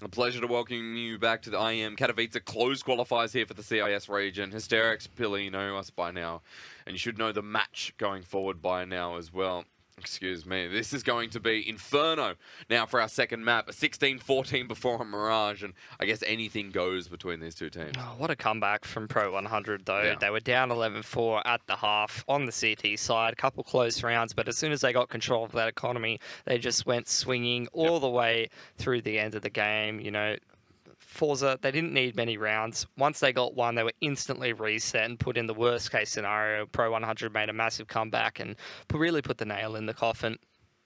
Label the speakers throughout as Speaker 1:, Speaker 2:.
Speaker 1: A pleasure to welcome you back to the IEM Katowice Closed Qualifiers here for the CIS region. Hysterics, Billy, you know us by now. And you should know the match going forward by now as well. Excuse me. This is going to be Inferno now for our second map. A 16-14 before a Mirage, and I guess anything goes between these two teams.
Speaker 2: Oh, what a comeback from pro100 though.
Speaker 1: Yeah.
Speaker 2: They were down 11-4 at the half on the CT side. A couple close rounds, but as soon as they got control of that economy, they just went swinging all the way through the end of the game. You know, forZe, they didn't need many rounds. Once they got one, they were instantly reset and put in the worst case scenario. Pro100 made a massive comeback and really put the nail in the coffin.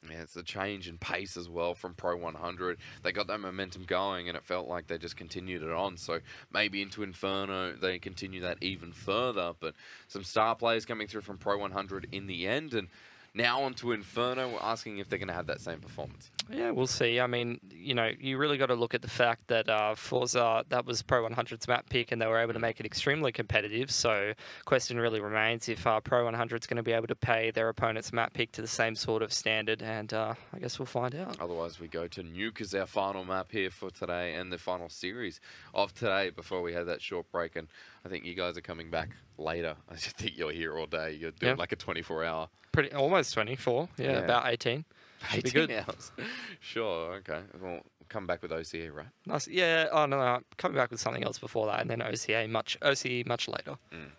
Speaker 1: Yeah, it's a change in pace as well from pro100. They got that momentum going and it felt like they just continued it on. So maybe into Inferno, they continue that even further. But some star players coming through from pro100 in the end. And now onto Inferno, we're asking if they're going to have that same performance.
Speaker 2: Yeah, we'll see. I mean, you know, you really got to look at the fact that forZe, that was pro100's map pick, and they were able to make it extremely competitive. So, question really remains if pro100's going to be able to pay their opponent's map pick to the same sort of standard, and I guess we'll find out.
Speaker 1: Otherwise, we go to Nuke as our final map here for today and the final series of today before we have that short break. And I think you guys are coming back later. I just think you're here all day. You're doing like a 24-hour.
Speaker 2: Almost 24. Yeah, about 18.
Speaker 1: 18 hours. Sure, okay. Well, come back with OCE, right?
Speaker 2: Nice. Yeah, oh no, coming back with something else before that, and then OCE much later.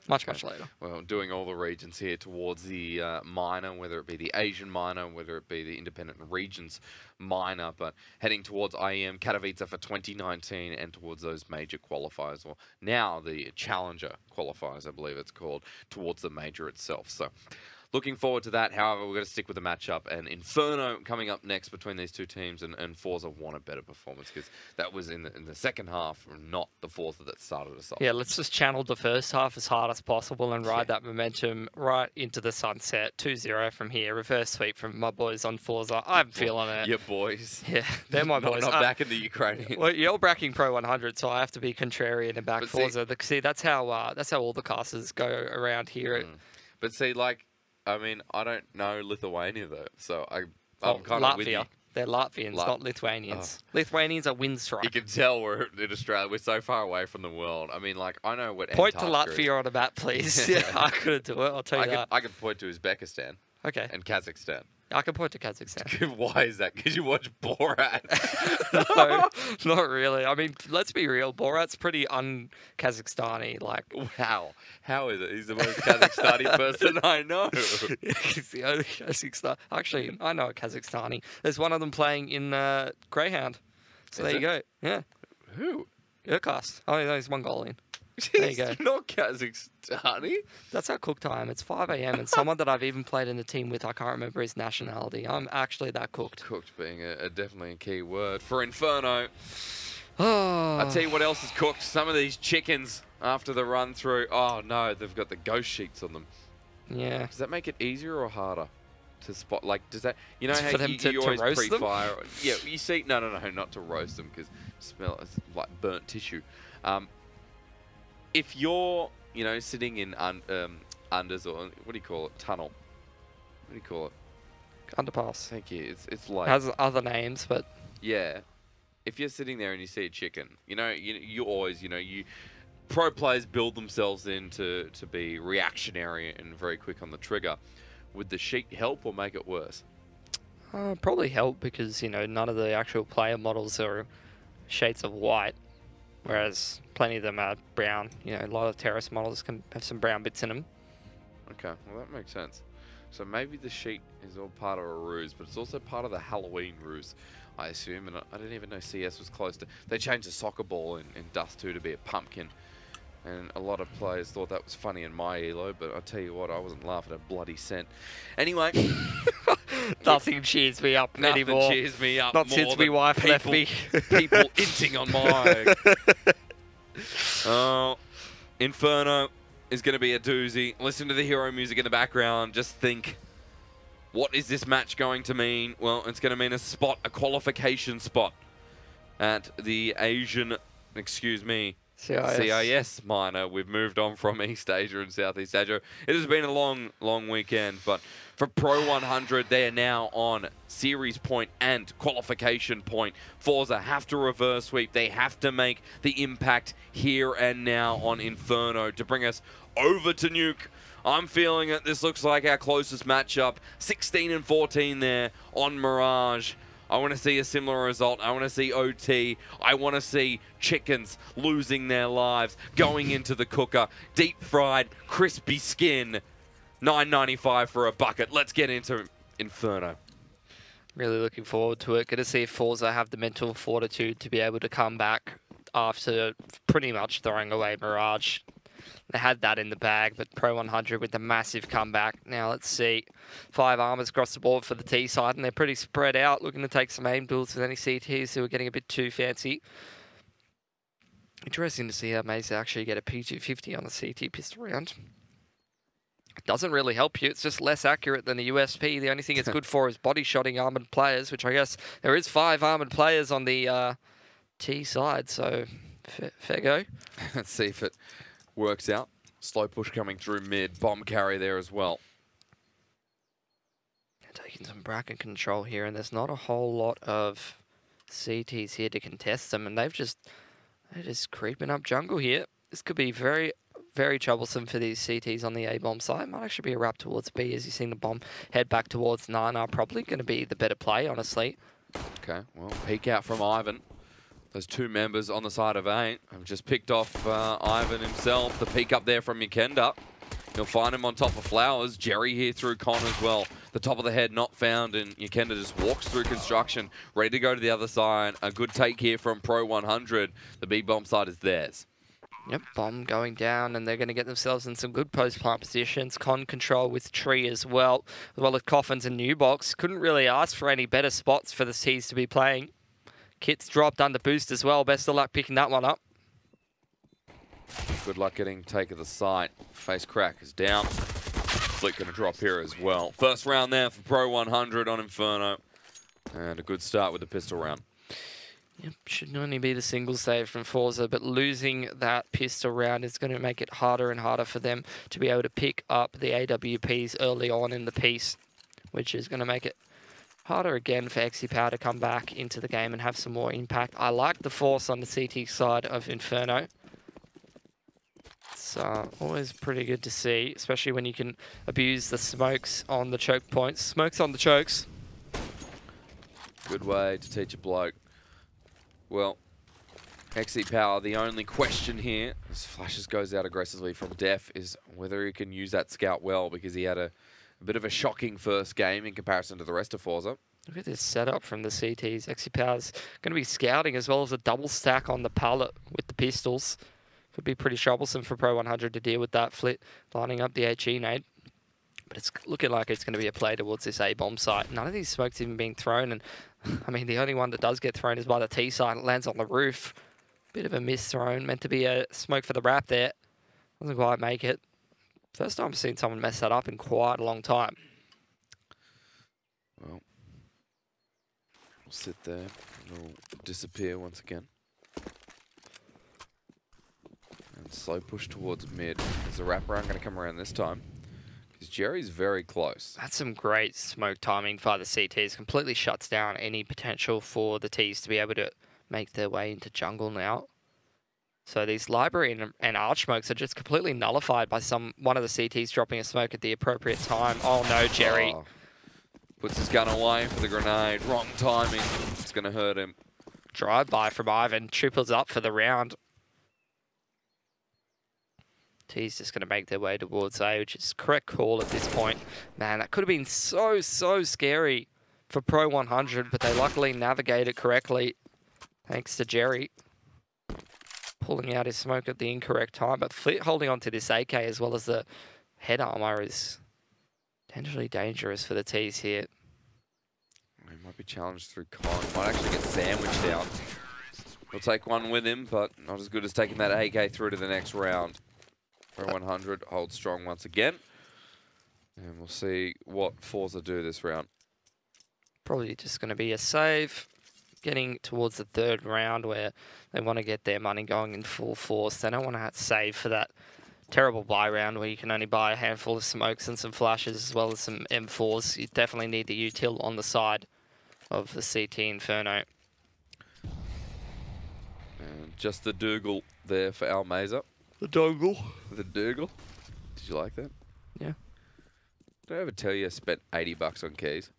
Speaker 2: Much later.
Speaker 1: Well, doing all the regions here towards the minor, whether it be the Asian minor, whether it be the independent regions minor, but heading towards IEM Katowice for 2019 and towards those major qualifiers, or now the challenger qualifiers, I believe it's called, towards the major itself. So looking forward to that. However, we're going to stick with the matchup. And Inferno coming up next between these two teams. And forZe won a better performance because that was in the second half, not the fourth that started us off.
Speaker 2: Yeah, let's just channel the first half as hard as possible and ride that momentum right into the sunset. 2-0 from here. Reverse sweep from my boys on forZe. I'm feeling it.
Speaker 1: Your boys.
Speaker 2: Yeah, they're my boys.
Speaker 1: Not back in the Ukraine.
Speaker 2: Well, you're backing pro100, so I have to be contrarian and back forZe. See, that's how all the casters go around here.
Speaker 1: But see, like, I mean, I don't know Lithuania though, so I'm kind of with you.
Speaker 2: They're Latvians, not Lithuanians. Lithuanians are Windstrike.
Speaker 1: You can tell we're in Australia. We're so far away from the world. I mean, like, I know what
Speaker 2: Point
Speaker 1: Antarctica
Speaker 2: to Latvia on a map, please. Yeah, I couldn't do it. I'll tell you that.
Speaker 1: I could point to Uzbekistan.
Speaker 2: Okay.
Speaker 1: And Kazakhstan.
Speaker 2: I can point to Kazakhstan.
Speaker 1: Why is that? Because you watch Borat.
Speaker 2: No, not really. I mean, let's be real. Borat's pretty un-Kazakhstani. Like,
Speaker 1: wow. How is it? He's the most Kazakhstani person I know.
Speaker 2: He's the only Kazakhstan. Actually, I know a Kazakhstani. There's one of them playing in Greyhound. So there you go. Yeah.
Speaker 1: Who?
Speaker 2: Urkast. Oh, no, he's Mongolian. There you go.
Speaker 1: Not Kazakhstani.
Speaker 2: That's our cook time. It's 5 a.m. and someone that I've even played in the team with, I can't remember his nationality. I'm actually that cooked.
Speaker 1: Cooked being definitely a key word for Inferno.
Speaker 2: Oh.
Speaker 1: I'll tell you what else is cooked. Some of these chickens after the run through. Oh no, they've got the ghost sheets on them.
Speaker 2: Yeah.
Speaker 1: Does that make it easier or harder to spot? Like, does that, you know how
Speaker 2: for them
Speaker 1: you always
Speaker 2: roast
Speaker 1: pre-fire? Yeah, you see, no, not to roast them because smell it's like burnt tissue. If you're, you know, sitting in unders or what do you call it? Tunnel. What do you call it?
Speaker 2: Underpass.
Speaker 1: Thank you. It's like,
Speaker 2: it has other names, but
Speaker 1: yeah. If you're sitting there and you see a chicken, you know, you always, you know, pro players build themselves in to be reactionary and very quick on the trigger. Would the sheet help or make it worse?
Speaker 2: Probably help because, you know, none of the actual player models are shades of white, whereas plenty of them are brown. You know, a lot of terrorist models can have some brown bits in them.
Speaker 1: Okay, well that makes sense. So maybe the sheet is all part of a ruse, but it's also part of the Halloween ruse, I assume. And I didn't even know CS was close to... They changed the soccer ball in Dust 2 to be a pumpkin. And a lot of players thought that was funny in my elo, but I tell you what, I wasn't laughing at bloody cent. Anyway...
Speaker 2: Nothing cheers me up anymore.
Speaker 1: Nothing cheers me up.
Speaker 2: Not since my wife left me.
Speaker 1: People inting on my... Oh, Inferno is going to be a doozy. Listen to the hero music in the background. Just think, what is this match going to mean? Well, it's going to mean a qualification spot at the Asian, excuse me, CIS Minor. We've moved on from East Asia and Southeast Asia. It has been a long weekend, but For pro100, they are now on series point and qualification point. forZe have to reverse sweep. They have to make the impact here and now on Inferno to bring us over to Nuke. I'm feeling it. This looks like our closest matchup. 16 and 14 there on Mirage. I want to see a similar result. I want to see OT. I want to see chickens losing their lives, going into the cooker. Deep fried, crispy skin. $9.95 for a bucket. Let's get into Inferno.
Speaker 2: Really looking forward to it. Going to see if forZe have the mental fortitude to be able to come back after pretty much throwing away Mirage. They had that in the bag, but pro100 with the massive comeback. Now let's see. 5 armors across the board for the T side, and they're pretty spread out, looking to take some aim builds with any CTs who are getting a bit too fancy. Interesting to see how Maze actually get a P250 on the CT pistol round. It doesn't really help you. It's just less accurate than the USP. The only thing it's good for is body shotting armored players, which I guess there is 5 armored players on the T side, so fair go.
Speaker 1: Let's see if it works out. Slow push coming through mid. Bomb carry there as well.
Speaker 2: Taking some bracket control here, and there's not a whole lot of CTs here to contest them, and they're just creeping up jungle here. This could be very, very troublesome for these CTs on the A-bomb side. Might actually be a wrap towards B as you've seen the bomb head back towards Nana. Probably going to be the better play, honestly.
Speaker 1: Okay, well, peek out from Ivan. Those 2 members on the side of A have just picked off Ivan himself. The peek up there from Yekenda. You'll find him on top of Flowers. Jerry here through Con as well. The top of the head not found, and Yekenda just walks through construction, ready to go to the other side. A good take here from pro100. The B-bomb side is theirs.
Speaker 2: Yep, bomb going down, and they're going to get themselves in some good post-plant positions. Con control with Tree as well as Coffins and Newbox. Couldn't really ask for any better spots for the C's to be playing. Kit's dropped under boost as well. Best of luck picking that one up.
Speaker 1: Good luck getting take of the site. Face crack is down. Flick going to drop here as well. First round there for pro100 on Inferno. And a good start with the pistol round.
Speaker 2: Yep, should only be the single save from forZe, but losing that pistol round is going to make it harder and harder for them to be able to pick up the AWPs early on in the piece, which is going to make it harder again for XCPower to come back into the game and have some more impact. I like the force on the CT side of Inferno. It's always pretty good to see, especially when you can abuse the smokes on the choke points. Smokes on the chokes.
Speaker 1: Good way to teach a bloke. Well, XCPower, the only question here, as Flashes goes out aggressively from Def, is whether he can use that scout well, because he had a bit of a shocking first game in comparison to the rest of forZe.
Speaker 2: Look at this setup from the CTs. XCPower's going to be scouting as well as a double stack on the pallet with the pistols. Could be pretty troublesome for pro100 to deal with that flit, lining up the HE nade. But it's looking like it's going to be a play towards this A-bomb site. None of these smokes even being thrown, and I mean, the only one that does get thrown is by the T side. It lands on the roof. Bit of a miss thrown. Meant to be a smoke for the wrap there. Doesn't quite make it. First time I've seen someone mess that up in quite a long time.
Speaker 1: Well, we'll sit there. It'll disappear once again. And slow push towards mid. There's a wraparound going to come around this time, because Jerry's very close.
Speaker 2: That's some great smoke timing by the CTs. Completely shuts down any potential for the Ts to be able to make their way into jungle now. So these library and arch smokes are just completely nullified by one of the CTs dropping a smoke at the appropriate time. Oh no, Jerry.
Speaker 1: Oh. Puts his gun away for the grenade. Wrong timing. It's going to hurt him.
Speaker 2: Drive-by from Ivan. Triples up for the round. T's just going to make their way towards A, which is correct call at this point. Man, that could have been so scary for pro100, but they luckily navigate it correctly. Thanks to Jerry. Pulling out his smoke at the incorrect time, but Flit holding on to this AK as well as the head armor is potentially dangerous for the T's here.
Speaker 1: He might be challenged through Con. Might actually get sandwiched out. He'll take one with him, but not as good as taking that AK through to the next round. pro100 holds strong once again. And we'll see what forZe do this round.
Speaker 2: Probably just going to be a save. Getting towards the third round where they want to get their money going in full force. They don't want to have to save for that terrible buy round where you can only buy a handful of smokes and some flashes as well as some M4s. You definitely need the util on the side of the CT Inferno.
Speaker 1: And just the Dougal there for Almeza.
Speaker 2: The Dougal.
Speaker 1: The Dougal. Did you like that?
Speaker 2: Yeah.
Speaker 1: Did I ever tell you I spent $80 on keys?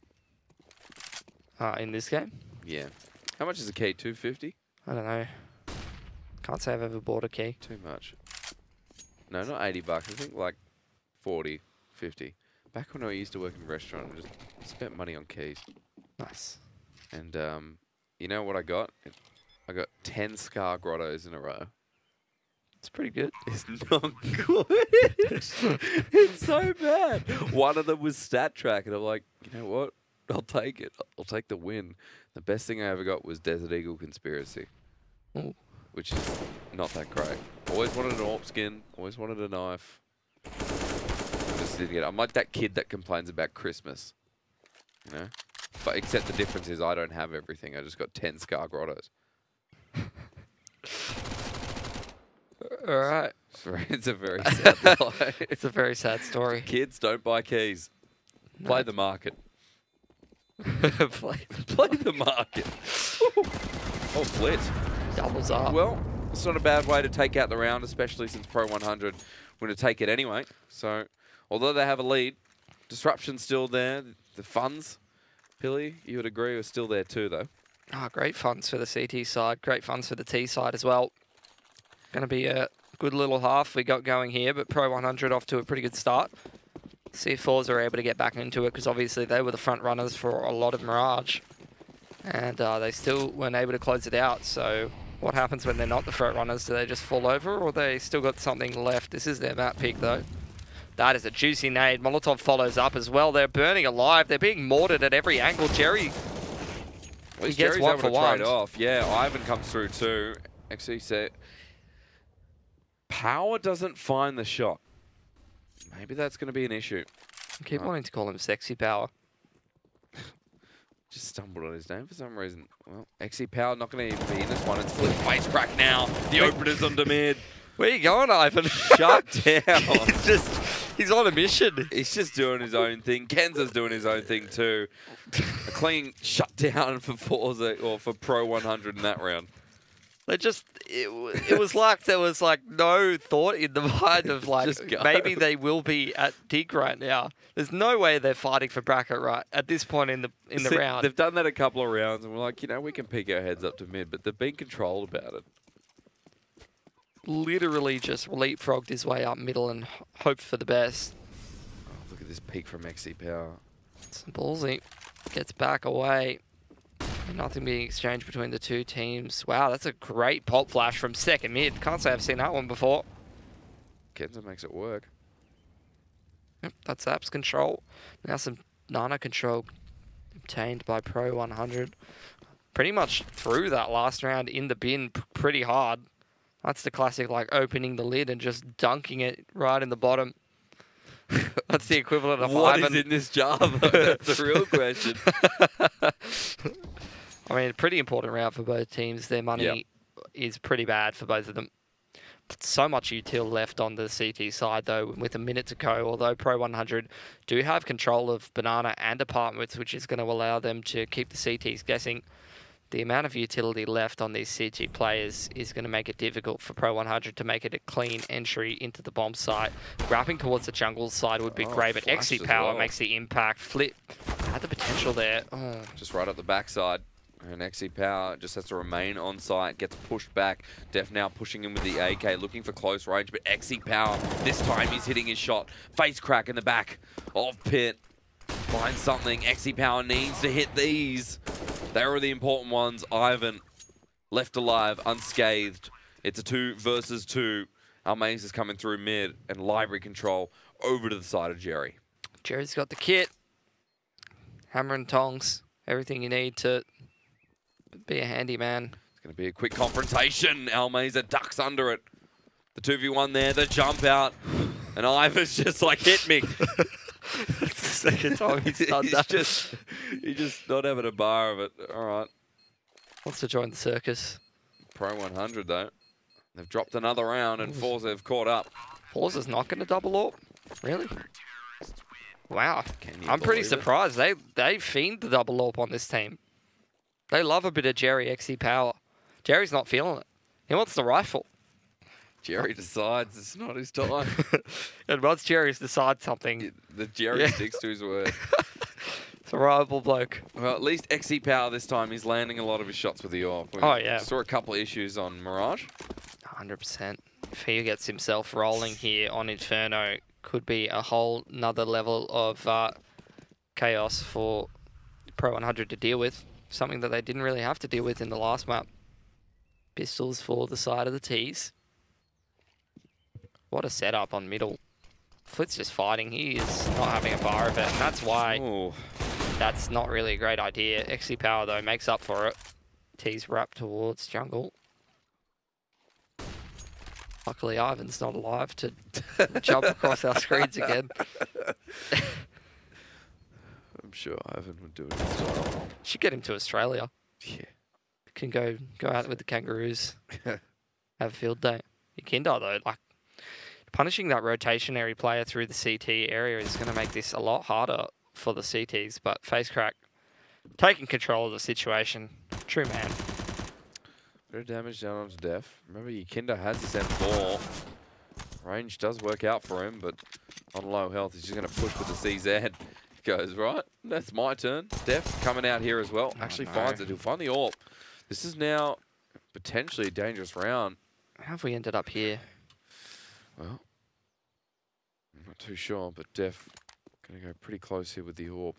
Speaker 2: In this game?
Speaker 1: Yeah. How much is a key? $250?
Speaker 2: I don't know. Can't say I've ever bought a key.
Speaker 1: Too much. No, not $80. I think like 40, 50. Back when I used to work in a restaurant, I just spent money on keys.
Speaker 2: Nice.
Speaker 1: And you know what I got? I got 10 Scar Grottos in a row.
Speaker 2: It's pretty good.
Speaker 1: It's not good. It's so bad. One of them was Stat Track, and I'm like, you know what? I'll take it. I'll take the win. The best thing I ever got was Desert Eagle Conspiracy.
Speaker 2: Ooh.
Speaker 1: Which is not that great. Always wanted an AWP skin. Always wanted a knife. Just didn't get it. I'm like that kid that complains about Christmas. You know? But except the difference is I don't have everything. I just got 10 Scar Grottos.
Speaker 2: Alright.
Speaker 1: It's a very sad life.
Speaker 2: It's a very sad story.
Speaker 1: Kids, don't buy keys.
Speaker 2: No.
Speaker 1: Play the market.
Speaker 2: Play
Speaker 1: the market. Oh, flit.
Speaker 2: Doubles up.
Speaker 1: Well, it's not a bad way to take out the round, especially since pro100 were going to take it anyway. So, although they have a lead, disruption's still there. The funds, Pilly, you would agree, are still there too, though.
Speaker 2: Great funds for the CT side. Great funds for the T side as well. Going to be a good little half we got going here, but pro100 off to a pretty good start. See if forZe are able to get back into it, because obviously they were the front runners for a lot of Mirage. And they still weren't able to close it out. So what happens when they're not the front runners? Do they just fall over, or they still got something left? This is their map pick, though. That is a juicy nade. Molotov follows up as well. They're burning alive. They're being mortared at every angle. Jerry,
Speaker 1: At least
Speaker 2: he gets
Speaker 1: Jerry's
Speaker 2: one
Speaker 1: able
Speaker 2: for
Speaker 1: to
Speaker 2: one.
Speaker 1: trade off. Yeah, Ivan comes through too. Actually, said Power doesn't find the shot. Maybe that's going to be an issue.
Speaker 2: I keep wanting to call him Sexy Power.
Speaker 1: Just stumbled on his name for some reason. Well, XE Power not going to even be in this one. It's flip face crack now. The opener's on mid.
Speaker 2: Where you going, Ivan?
Speaker 1: Shut down.
Speaker 2: He's on a mission.
Speaker 1: He's just doing his own thing. Kenza's doing his own thing too. A clean shutdown for forZe or for pro100 in that round.
Speaker 2: They just, it was like there was like no thought in the mind of like, maybe they will be at dig right now. There's no way they're fighting for bracket right at this point in the round.
Speaker 1: They've done that a couple of rounds and we're like, you know, we can peek our heads up to mid, but they've been controlled about it.
Speaker 2: Literally just leapfrogged his way up middle and hoped for the best.
Speaker 1: Oh, look at this peek from XE Power.
Speaker 2: It's ballsy. Gets back away. Nothing being exchanged between the two teams. Wow, that's a great pop flash from second mid. Can't say I've seen that one before.
Speaker 1: Kenza makes it work.
Speaker 2: Yep, that's Apps control. Now some Nana control obtained by pro100. Pretty much threw that last round in the bin pretty hard. That's the classic, like, opening the lid and just dunking it right in the bottom. That's the equivalent of
Speaker 1: what
Speaker 2: Ivan.
Speaker 1: is in this jar, though? That's the real question.
Speaker 2: I mean, a pretty important round for both teams. Their money is pretty bad for both of them. So much util left on the CT side, though, with a minute to go. Although pro100 do have control of Banana and Apartments, which is going to allow them to keep the CTs guessing. The amount of utility left on these CT players is going to make it difficult for pro100 to make it a clean entry into the bomb site. Grabbing towards the jungle side would be great, but XE Power makes the impact. Flip had the potential there. Oh.
Speaker 1: Just right up the backside. And XE Power just has to remain on site, gets pushed back. Def now pushing him with the AK, looking for close range, but XE Power, this time he's hitting his shot. Face crack in the back of Pit. Find something. XE Power needs to hit these. They are the important ones. Ivan left alive, unscathed. It's a 2 versus 2. Almaze is coming through mid, and library control over to the side of Jerry.
Speaker 2: Jerry's got the kit. Hammer and tongs. Everything you need to be a handyman.
Speaker 1: It's going to be a quick confrontation. Almaze ducks under it. The 2v1 there, the jump out. And Ivan's just like, hit me.
Speaker 2: That's the second time he's done that.
Speaker 1: He's just not having a bar of it. All right.
Speaker 2: Wants to join the circus.
Speaker 1: Pro100, though. They've dropped another round, and forZe have caught up.
Speaker 2: forZe's not going to double AWP? Really? Wow. I'm pretty
Speaker 1: believe it?
Speaker 2: surprised. They fiend the double AWP on this team. They love a bit of Jerry XE power. Jerry's not feeling it. He wants the rifle.
Speaker 1: Jerry decides it's not his time.
Speaker 2: And once Jerry's decide something,
Speaker 1: The Jerry sticks to his word.
Speaker 2: it's a reliable bloke.
Speaker 1: Well, at least XE Power this time, he's landing a lot of his shots with the AWP.
Speaker 2: Oh, yeah.
Speaker 1: Saw a couple of issues on Mirage.
Speaker 2: 100%. If he gets himself rolling here on Inferno, could be a whole nother level of chaos for pro100 to deal with. Something that they didn't really have to deal with in the last map. Pistols for the side of the T's. What a setup on middle. Flit's just fighting. He is not having a bar of it, and that's why that's not really a great idea. XC Power, though, makes up for it. T's wrapped towards jungle. Luckily, Ivan's not alive to jump across our screens again.
Speaker 1: I'm sure Ivan would do it as well.
Speaker 2: Should get him to Australia.
Speaker 1: Yeah.
Speaker 2: Can go out with the Kangaroos. Have a field day. Yakinda, though, like, punishing that rotationary player through the CT area is going to make this a lot harder for the CTs, but Face Crack taking control of the situation. True man.
Speaker 1: Bit of damage down onto Def. Remember, Yakinda has his M4. Range does work out for him, but on low health, he's just going to push with the CZ. Goes, right, that's my turn. Def coming out here as well. Actually finds it. He'll find the AWP. This is now potentially a dangerous round.
Speaker 2: How have we ended up here?
Speaker 1: Well, I'm not too sure, but Def going to go pretty close here with the AWP.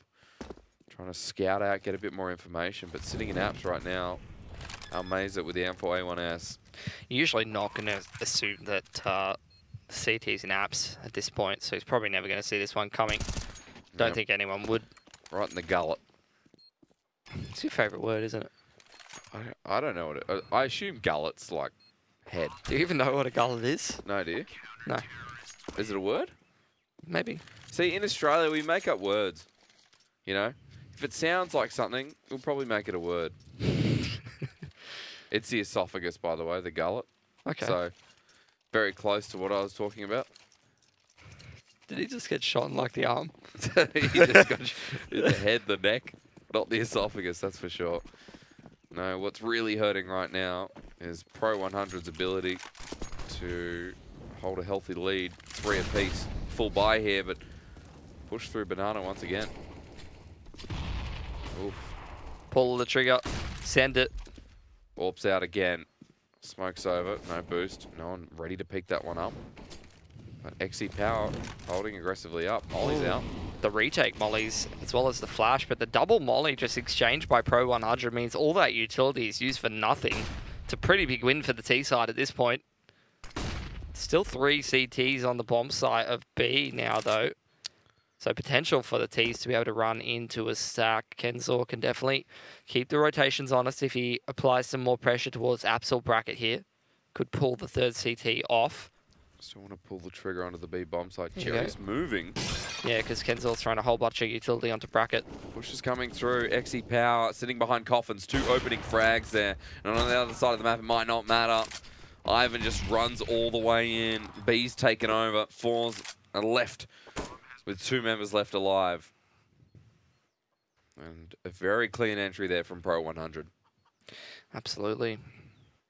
Speaker 1: Trying to scout out, get a bit more information, but sitting in apps right now. Amaze it with the M4A1S.
Speaker 2: You're usually not going to assume that CT's in apps at this point, so he's probably never going to see this one coming. Don't think anyone would.
Speaker 1: Right in the gullet.
Speaker 2: It's your favourite word, isn't it?
Speaker 1: I don't know what it... I assume gullet's like head.
Speaker 2: Do you even know what a gullet is?
Speaker 1: No, do you?
Speaker 2: No.
Speaker 1: Is it a word?
Speaker 2: Maybe.
Speaker 1: See, in Australia, we make up words. You know? If it sounds like something, we'll probably make it a word. It's the esophagus, by the way, the gullet.
Speaker 2: Okay.
Speaker 1: So, very close to what I was talking about.
Speaker 2: Did he just get shot in like the arm?
Speaker 1: He just got in the head, the neck, not the esophagus, that's for sure. No, what's really hurting right now is pro100's ability to hold a healthy lead. 3 apiece. Full buy here, but push through Banana once again. Oof.
Speaker 2: Pull the trigger. Send it.
Speaker 1: AWP's out again. Smoke's over. No boost. No one ready to pick that one up. But XE Power holding aggressively up. Molly's out.
Speaker 2: The retake mollies as well as the flash, but the double molly just exchanged by pro100 means all that utility is used for nothing. It's a pretty big win for the T side at this point. Still 3 CTs on the bomb site of B now, though. So potential for the T's to be able to run into a stack. Kenzor can definitely keep the rotations honest if he applies some more pressure towards Absol bracket here. Could pull the 3rd CT off.
Speaker 1: Still want to pull the trigger onto the B bomb site. Jerry's moving.
Speaker 2: Yeah, because Kenzor's throwing a whole bunch of utility onto bracket.
Speaker 1: Push is coming through. XE Power sitting behind coffins. 2 opening frags there. And on the other side of the map, it might not matter. Ivan just runs all the way in. B's taken over. forZe are left with 2 members left alive. And a very clean entry there from pro100.
Speaker 2: Absolutely.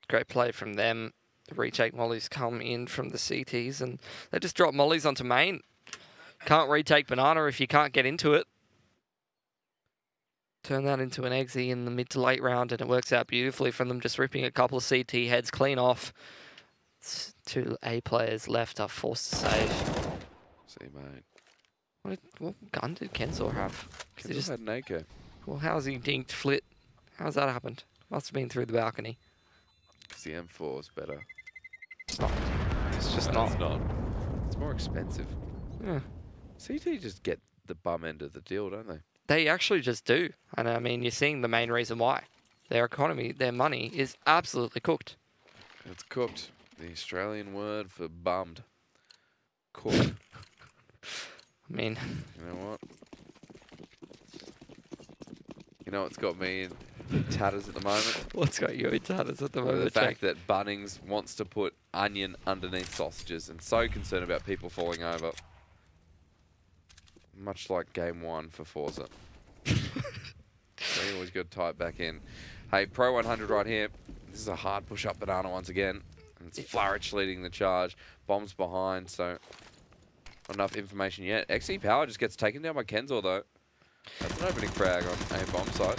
Speaker 2: Great play from them. The retake mollies come in from the CTs and they just drop mollies onto main. Can't retake Banana if you can't get into it. Turn that into an exie in the mid to late round and it works out beautifully from them just ripping a couple of CT heads clean off. 2 A players left are forced to save.
Speaker 1: See, mate.
Speaker 2: What gun did Kenzor have?
Speaker 1: Kenzor just had an AK.
Speaker 2: Well, how's he dinked Flit? How's that happened? Must have been through the balcony.
Speaker 1: Because the M4 is better.
Speaker 2: It's not. It's just not.
Speaker 1: It's not. It's more expensive.
Speaker 2: Yeah.
Speaker 1: CT just get the bum end of the deal, don't they?
Speaker 2: They actually just do. And I mean, you're seeing the main reason why. Their economy, their money is absolutely cooked.
Speaker 1: It's cooked. The Australian word for bummed. Cooked.
Speaker 2: I mean...
Speaker 1: You know what? You know what's got me tatters at the moment.
Speaker 2: What's got you in tatters at the
Speaker 1: Well,
Speaker 2: moment?
Speaker 1: the fact that Bunnings wants to put onion underneath sausages and so concerned about people falling over. Much like game 1 for forZe. So you always got to tie it back in. Hey, pro100 right here. This is a hard push-up banana once again. And it's Flourish leading the charge. Bombs behind, so not enough information yet. XE Power just gets taken down by Kenzor, though. That's an opening frag on a bomb site.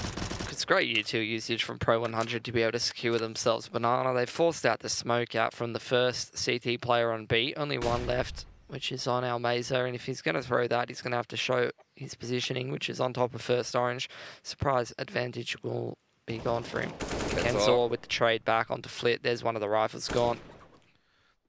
Speaker 2: It's great util usage from pro100 to be able to secure themselves banana. They forced out the smoke out from the first CT player on B. Only one left, which is on Almeza. And if he's going to throw that, he's going to have to show his positioning, which is on top of first orange. Surprise advantage will be gone for him. Kenzor with the trade back onto Flit. There's one of the rifles gone.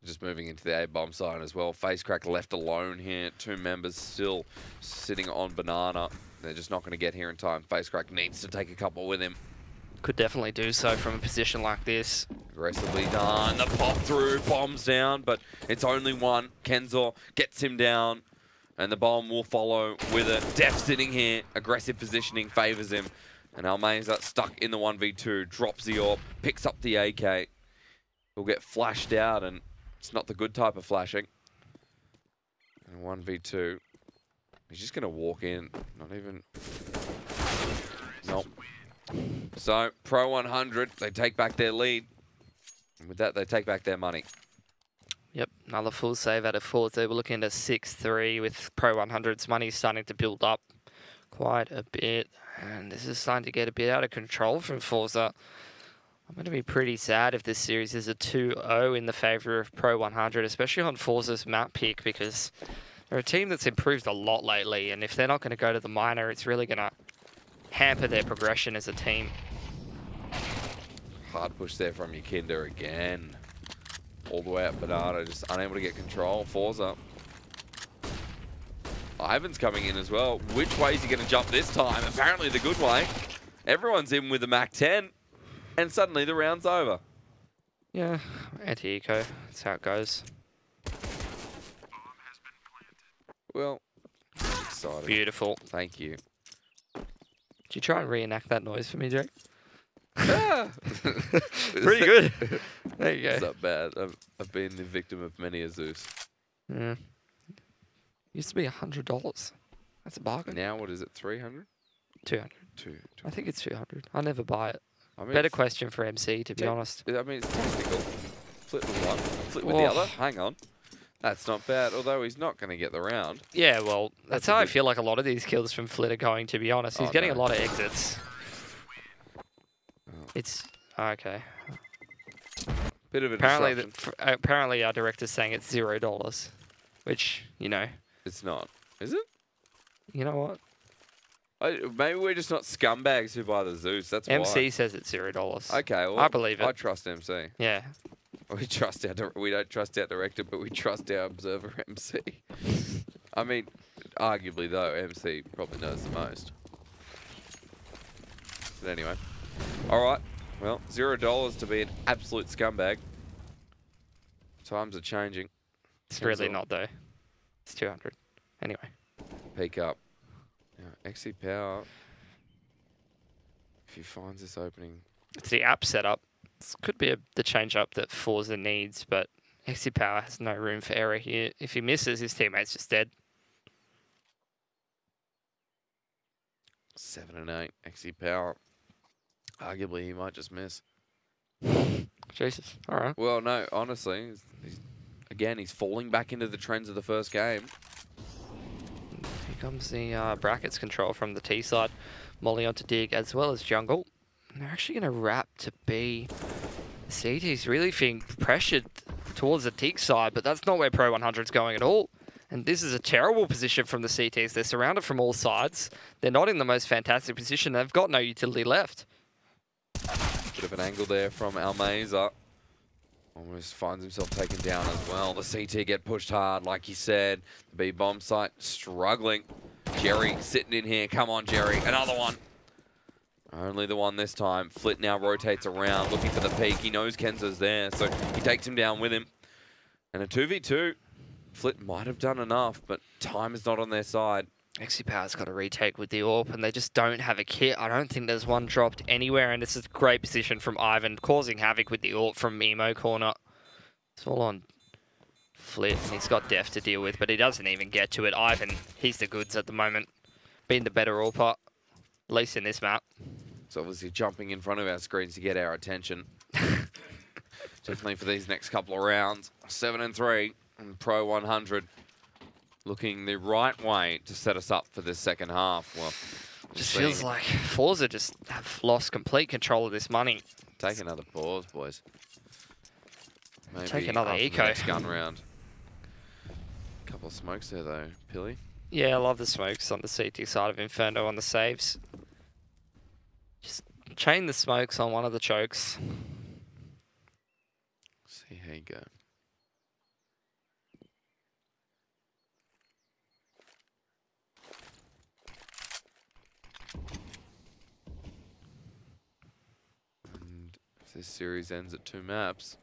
Speaker 1: Just moving into the A-bomb side as well. FaceCrack left alone here. 2 members still sitting on banana. They're just not going to get here in time. FaceCrack needs to take a couple with him.
Speaker 2: Could definitely do so from a position like this.
Speaker 1: Aggressively done. The pop through, bombs down, but it's only one. Kenzor gets him down, and the bomb will follow with it. Def sitting here. Aggressive positioning favors him. And Almeza stuck in the 1v2. Drops the AWP, picks up the AK. He'll get flashed out, and it's not the good type of flashing. And 1v2. He's just going to walk in. Not even... Nope. So, pro100, they take back their lead. And with that, they take back their money.
Speaker 2: Yep, another full save out of forZe. We're looking at a 6-3 with pro100's money starting to build up quite a bit. And this is starting to get a bit out of control from forZe. I'm going to be pretty sad if this series is a 2-0 in the favour of pro100, especially on forZe's map pick, because they're a team that's improved a lot lately. And if they're not going to go to the minor, it's really going to hamper their progression as a team.
Speaker 1: Hard push there from Yakinda again. All the way up banana, just unable to get control. forZe. Ivan's coming in as well. Which way is he going to jump this time? Apparently the good way. Everyone's in with a Mac 10. And suddenly the round's over.
Speaker 2: Yeah, anti-eco. That's how it goes.
Speaker 1: Well, exciting.
Speaker 2: Beautiful.
Speaker 1: Thank you.
Speaker 2: Did you try and reenact that noise for me, Jake?
Speaker 1: Ah.
Speaker 2: Pretty good. There you go.
Speaker 1: It's not bad. I've been the victim of many a Zeus.
Speaker 2: Yeah. Used to be $100. That's a bargain.
Speaker 1: Now what is it? 300?
Speaker 2: 200. I think it's 200. I never buy it.
Speaker 1: I mean,
Speaker 2: better question for MC, to be honest.
Speaker 1: I mean, it's technical. Flip with one, flip with the other. Hang on. That's not bad, although he's not going to get the round.
Speaker 2: Yeah, well, that's how I feel like a lot of these kills from Flit are going, to be honest. He's getting a lot of exits.
Speaker 1: Oh.
Speaker 2: It's... okay.
Speaker 1: Bit of a
Speaker 2: apparently our director's saying it's $0, which, you know...
Speaker 1: It's not. Is it?
Speaker 2: You know what?
Speaker 1: Maybe we're just not scumbags who buy the Zeus. That's why.
Speaker 2: MC says it's $0.
Speaker 1: Okay, well,
Speaker 2: I believe it.
Speaker 1: I trust MC.
Speaker 2: Yeah.
Speaker 1: We don't trust our director, but we trust our observer MC. I mean, arguably though, MC probably knows the most. But anyway, all right. Well, $0 to be an absolute scumbag. Times are changing.
Speaker 2: It's really not though. It's 200. Anyway.
Speaker 1: Peek up. Now, XE Power. If he finds this opening.
Speaker 2: It's the app setup. This could be the change up that forZe needs, but XE Power has no room for error here. If he misses, his teammate's just dead.
Speaker 1: 7 and 8. XE Power. Arguably, he might just miss.
Speaker 2: Jesus. All right.
Speaker 1: Well, no, honestly, again, he's falling back into the trends of the first game.
Speaker 2: Here comes the brackets control from the T side. Molly onto dig as well as jungle. And they're actually going to wrap to B. CT's really being pressured towards the Teak side, but that's not where pro100's going at all. And this is a terrible position from the CTs. They're surrounded from all sides. They're not in the most fantastic position. They've got no utility left.
Speaker 1: Bit of an angle there from Almeza. Almost finds himself taken down as well. The CT get pushed hard, like you said. The B bomb site struggling. Jerry sitting in here. Come on, Jerry. Another one. Only the one this time. Flit now rotates around, looking for the peak. He knows Kenzor's there, so he takes him down with him. And a 2v2. Flit might have done enough, but time is not on their side.
Speaker 2: XC Power's got a retake with the AWP, and they just don't have a kit. I don't think there's one dropped anywhere, and this is a great position from Ivan, causing havoc with the AWP from Emo corner. It's all on Flit, and he's got Def to deal with, but he doesn't even get to it. Ivan, he's the goods at the moment, being the better AWPer, at least in this map.
Speaker 1: It's obviously jumping in front of our screens to get our attention. Definitely for these next couple of rounds. 7-3 and pro100. Looking the right way to set us up for this second half. Well,
Speaker 2: just feels like forZe just have lost complete control of this money.
Speaker 1: Take another pause, boys. Maybe
Speaker 2: take another eco.
Speaker 1: Next gun round. Couple of smokes there though, Pilly.
Speaker 2: Yeah, I love the smokes on the CT side of Inferno on the saves. Just chain the smokes on one of the chokes.
Speaker 1: See how you go. This series ends at 2 maps.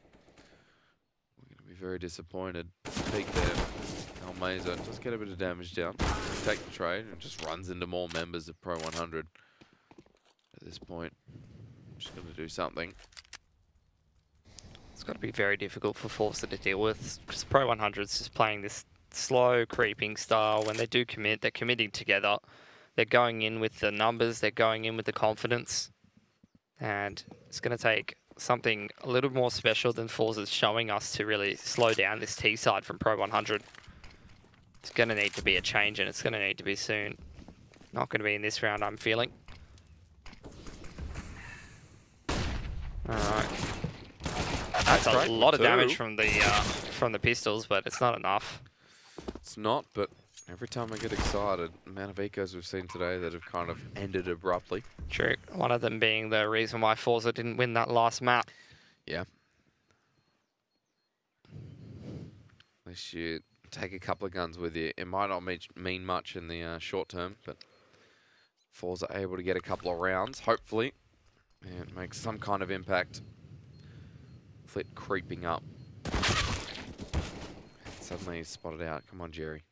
Speaker 1: We're going to be very disappointed. Peek there. Almeza does get a bit of damage down. Take the trade and just runs into more members of pro100 at this point. Just going to do something.
Speaker 2: It's got to be very difficult for forZe to deal with, because pro100 is just playing this slow, creeping style. When they do commit, they're committing together. They're going in with the numbers. They're going in with the confidence. And it's going to take something a little more special than forZe is showing us to really slow down this T side from pro100. It's going to need to be a change, and it's going to need to be soon. Not going to be in this round, I'm feeling. Alright. That's a lot of damage from the pistols, but it's not enough.
Speaker 1: It's not, but every time I get excited, the amount of ecos we've seen today that have kind of ended abruptly.
Speaker 2: True. One of them being the reason why forZe didn't win that last map.
Speaker 1: Yeah. Unless you take a couple of guns with you, it might not mean much in the short term, but forZe are able to get a couple of rounds, hopefully, and make some kind of impact. Flit creeping up. Suddenly he's spotted out. Come on, Jerry.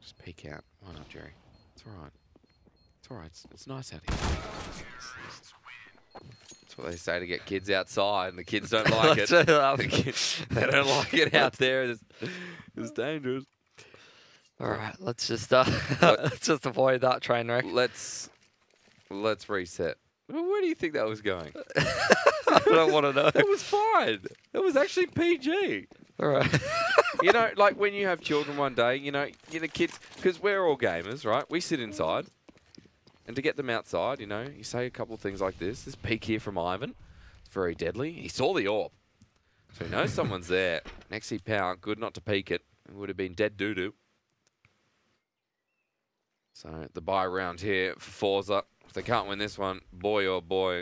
Speaker 1: Just peek out. Why not, Jerry? It's all right. It's all right. It's nice out here. That's what they say to get kids outside, and the kids don't like it. They don't like it out there. It's dangerous.
Speaker 2: All right, let's just avoid that train wreck.
Speaker 1: Let's reset. Where do you think that was going?
Speaker 2: I don't want to know.
Speaker 1: It was fine. It was actually PG.
Speaker 2: All right.
Speaker 1: You know, like when you have children one day, you know, the kids, because we're all gamers, right? We sit inside. And to get them outside, you know, you say a couple of things like this. This peek here from Ivan. It's very deadly. He saw the AWP. So he knows someone's there. Nexi Power, good not to peek it. It would have been dead doo-doo. So the buy round here for forZe. If they can't win this one, boy oh boy,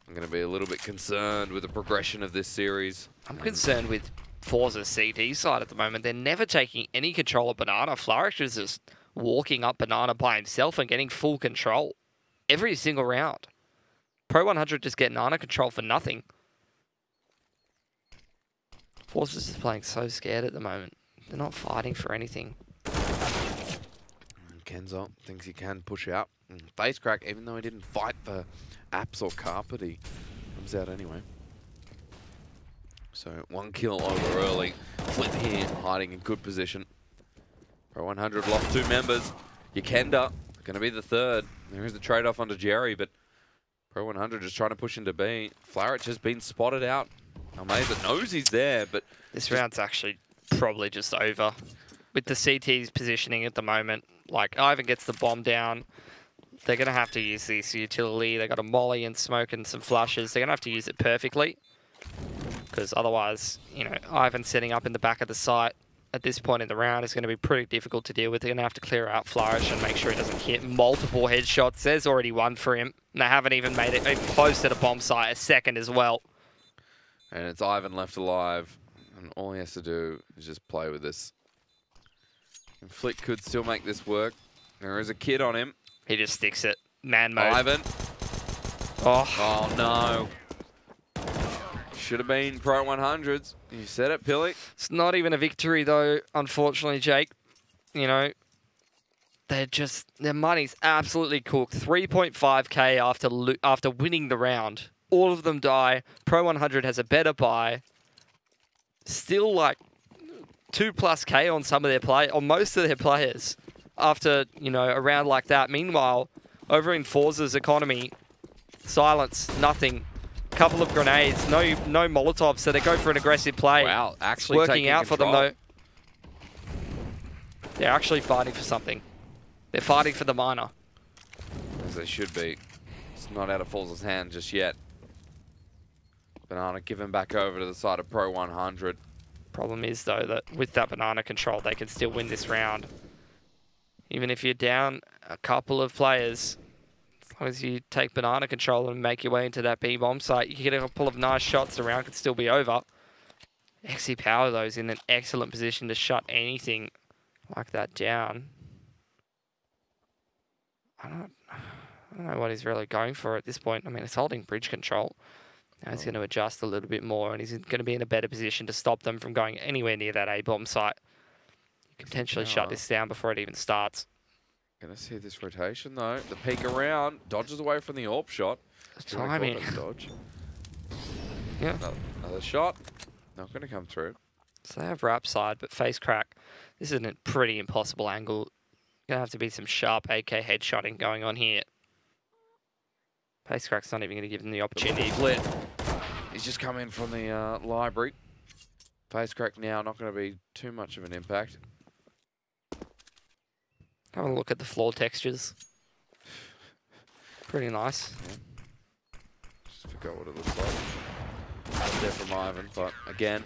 Speaker 1: I'm going to be a little bit concerned with the progression of this series.
Speaker 2: I'm concerned with forZe's CT side at the moment. They're never taking any control of Banana. Flourish is just walking up Banana by himself and getting full control every single round. pro100 just get Nana control for nothing. forZe is just playing so scared at the moment. They're not fighting for anything.
Speaker 1: Kenzo thinks he can push out. Face crack, even though he didn't fight for Apps or Carpet, he comes out anyway. So 1 kill over early. Flip here, hiding in good position. pro100 lost 2 members. Yekenda, going to be the 3rd. There is the trade-off onto Jerry, but pro100 just trying to push into B. Flarich has been spotted out. Almeza knows he's there, but...
Speaker 2: This round's actually probably just over. With the CT's positioning at the moment, like Ivan gets the bomb down. They're going to have to use this utility. They got a molly and smoke and some flushes. They're going to have to use it perfectly. Because otherwise, you know, Ivan setting up in the back of the site at this point in the round is going to be pretty difficult to deal with. They're going to have to clear out Flourish and make sure he doesn't hit multiple headshots. There's already 1 for him. And they haven't even made it close to the bomb site, a 2nd as well.
Speaker 1: And it's Ivan left alive. And all he has to do is just play with this. And Flick could still make this work. There is a kid on him.
Speaker 2: He just sticks it. Man mode.
Speaker 1: Ivan.
Speaker 2: Oh
Speaker 1: no. Should have been pro100s. You said it, Pilly.
Speaker 2: It's not even a victory though, unfortunately, Jake. You know, their money's absolutely cooked. 3.5k after winning the round. All of them die. Pro100 has a better buy. Still like 2+k on some of their on most of their players after, you know, a round like that. Meanwhile, over in forZe's economy, silence, nothing. Couple of grenades, no Molotovs, so they go for an aggressive play.
Speaker 1: Wow, actually
Speaker 2: working out
Speaker 1: control.
Speaker 2: for them though. They're actually fighting for something. They're fighting for the minor.
Speaker 1: As they should be. It's not out of forZe's hand just yet. Banana given back over to the side of pro100.
Speaker 2: Problem is though that with that banana control, they can still win this round. Even if you're down a couple of players, as long as you take banana control and make your way into that B bomb site, you can get a couple of nice shots. The round could still be over. XE Power though is in an excellent position to shut anything like that down. I don't know what he's really going for at this point. I mean, it's holding bridge control. Now he's going to adjust a little bit more, and he's going to be in a better position to stop them from going anywhere near that A-bomb site. You can potentially shut this down before it even starts.
Speaker 1: Gonna see this rotation though. The peek around, dodges away from the AWP shot.
Speaker 2: Timing.
Speaker 1: Dodge.
Speaker 2: Yeah.
Speaker 1: Another shot. Not gonna come through.
Speaker 2: So they have wrap side, but face crack. This is a pretty impossible angle. Gonna have to be some sharp AK headshotting going on here. Face crack's not even gonna give them the opportunity.
Speaker 1: Lit. He's just come in from the library. Face crack now, not gonna be too much of an impact.
Speaker 2: Have a look at the floor textures. Pretty nice.
Speaker 1: Yeah. Just forgot what it looks like. Up there from Ivan, but again.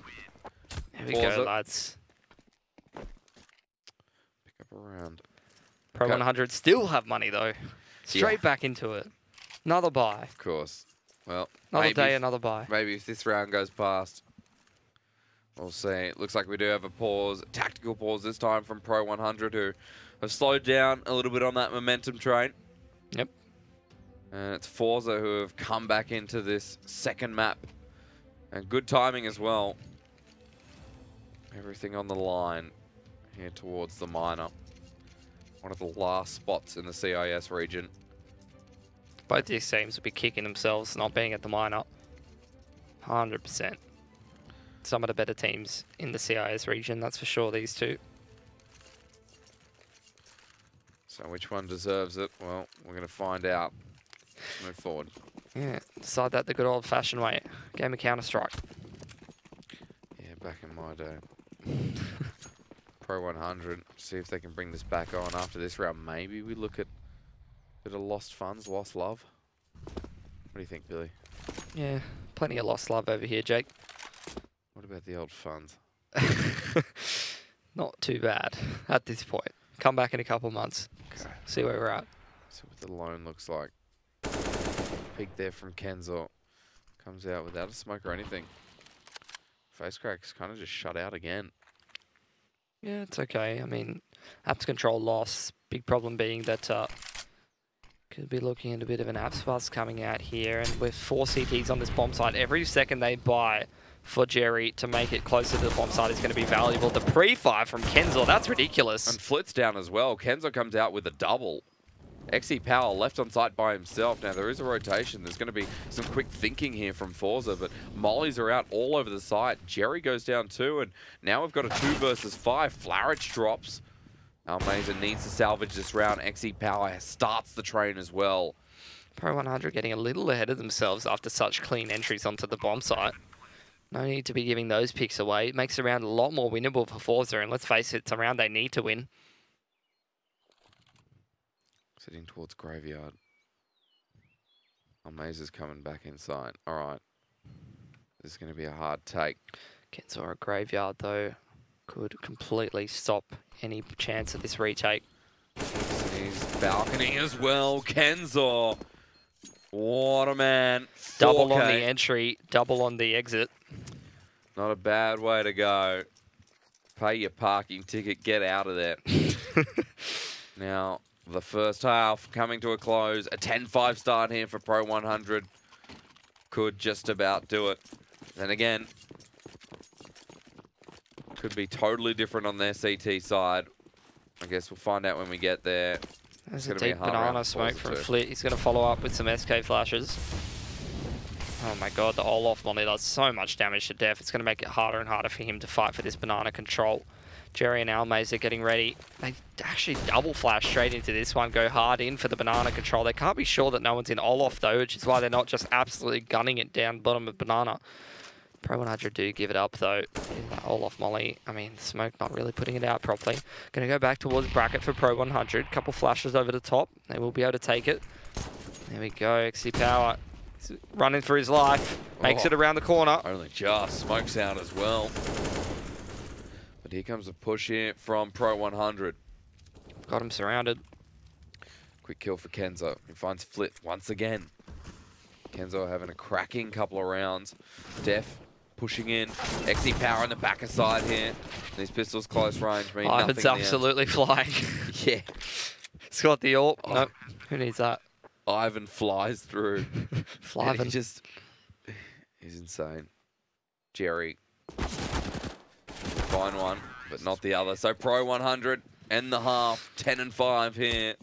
Speaker 2: Here we go, lads.
Speaker 1: Pick up a round.
Speaker 2: Pro100 still have money though. Straight back into it. Another buy.
Speaker 1: Of course. Well,
Speaker 2: another day, another buy.
Speaker 1: Maybe if this round goes past, we'll see. It looks like we do have a pause, tactical pause this time from pro100, who have slowed down a little bit on that momentum train.
Speaker 2: Yep.
Speaker 1: And it's forZe who have come back into this second map. And good timing as well. Everything on the line here towards the minor. One of the last spots in the CIS region.
Speaker 2: Both these teams will be kicking themselves not being at the minor. 100%. Some of the better teams in the CIS region, that's for sure, these two.
Speaker 1: So which one deserves it? Well, we're going to find out. Let's move forward.
Speaker 2: Yeah, decide that the good old-fashioned way. Game of Counter-Strike.
Speaker 1: Yeah, back in my day. Pro100, see if they can bring this back on after this round. Maybe we look at a bit of lost funds, lost love. What do you think, Billy?
Speaker 2: Yeah, plenty of lost love over here, Jake.
Speaker 1: What about the old funds?
Speaker 2: Not too bad at this point. Come back in a couple months. Okay. See where we're at.
Speaker 1: See what the loan looks like. Peek there from Kenzo. Comes out without a smoke or anything. Face crack's kind of just shut out again.
Speaker 2: Yeah, it's okay. I mean, apps control loss. Big problem being that could be looking at a bit of an apps buzz coming out here. And with 4 CTs on this bomb site, every second they buy for Jerry to make it closer to the bomb site is going to be valuable. The pre-fire from Kenzo, that's ridiculous.
Speaker 1: And Flit's down as well. Kenzo comes out with a double. XE Power left on site by himself. Now, there is a rotation. There's going to be some quick thinking here from forZe, but Mollies are out all over the site. Jerry goes down too, and now we've got a 2 versus 5. Flarich drops. Almeza needs to salvage this round. XE Power starts the train as well.
Speaker 2: Pro100 getting a little ahead of themselves after such clean entries onto the bomb site. No need to be giving those picks away. It makes the round a lot more winnable for forZe, and let's face it, it's a round they need to win.
Speaker 1: Sitting towards Graveyard. Almeza's coming back inside. All right. This is going to be a hard take.
Speaker 2: Kenzo at Graveyard, though, could completely stop any chance of this retake.
Speaker 1: He's balcony as well. Kenzo. What a man. 4K.
Speaker 2: Double on the entry, double on the exit.
Speaker 1: Not a bad way to go. Pay your parking ticket, get out of there. Now, the first half coming to a close. A 10-5 start here for pro100. Could just about do it. Then again, could be totally different on their CT side. I guess we'll find out when we get there.
Speaker 2: There's a deep banana smoke from Flit. He's going to follow up with some SK flashes. Oh my god, the Olaf molly does so much damage to Def. It's going to make it harder and harder for him to fight for this banana control. Jerry and Almaze are getting ready. They actually double flash straight into this one, go hard in for the banana control. They can't be sure that no one's in Olaf though, which is why they're not just absolutely gunning it down bottom of banana. pro100 do give it up though. Olaf molly, I mean, Smoke not really putting it out properly. Going to go back towards bracket for pro100. Couple flashes over the top. They will be able to take it. There we go, XC Power. He's running for his life. Makes it around the corner.
Speaker 1: Only just. Smoke's out as well. But here comes a push here from pro100.
Speaker 2: Got him surrounded.
Speaker 1: Quick kill for Kenzo. He finds Flit once again. Kenzo having a cracking couple of rounds. Def pushing in. XC Power on the backer side here. These pistols close range mean nothing.
Speaker 2: Ivan's absolutely flying.
Speaker 1: Yeah.
Speaker 2: He's got the AWP. Oh. Nope. Who needs that?
Speaker 1: Ivan flies through.
Speaker 2: Flyvin.
Speaker 1: He's insane. Jerry. Fine one, but not the other. So pro100 end the half. 10 and 5 here